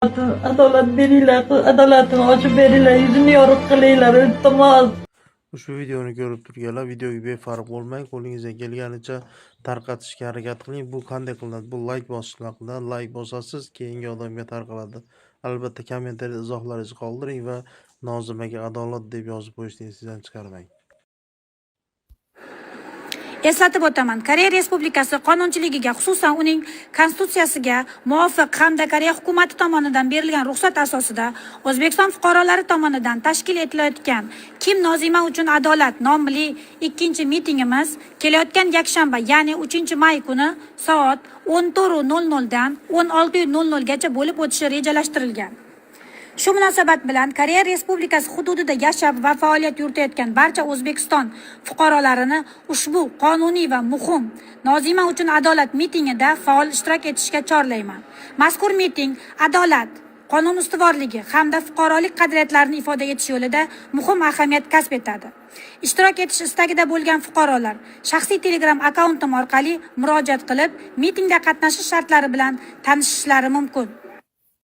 Adolat beringlar, adolatini ochib beringlar, yuzini yorug' qilinglar, iltimos. Ushbu videoni ko'rib turganlar videoga befarq bo'lmang, qo'lingizdan kelganicha tarqatishga harakat qiling. Bu qanday qilinadi? Bu like bosish bilan like bosasiz, keyingi odamga tarqaladi. Albatta kommentariyada izohlaringizni qoldiring va Nozimaga adolat deb yozib qo'yishni esingizdan chiqarmang. Eslatib o'taman, Koreya Respublikasi qonunchiligiga, xususan uning konstitutsiyasiga muvofiq hamda Koreya hukumati tomonidan berilgan ruxsat asosida O'zbekiston fuqarolari tomonidan tashkil etilayotgan Kim Nozima uchun adolat nomli ikkinchi mitingimiz kelayotgan yakshanba, ya'ni 3-may kuni soat 14:00 dan 16:00 gacha bo'lib o'tishi rejalashtirilgan. Shu munosabat bilan Koreya Respublikasi hududida yashab va faoliyat yuritayotgan barcha O'zbekiston fuqarolarini ushbu qonuniy va muhim Nozima uchun adolat mitingida faol ishtirok etishga chorlayman. Mazkur miting adolat, qonun ustuvorligi hamda fuqarolik qadriyatlarini ifoda etish yo'lida muhim ahamiyat kasb etadi. Ishtirok etish istagida bo'lgan fuqarolar shaxsiy Telegram akkauntim orqali murojaat qilib, mitingda qatnashish shartlari bilan tanishishlari mumkin.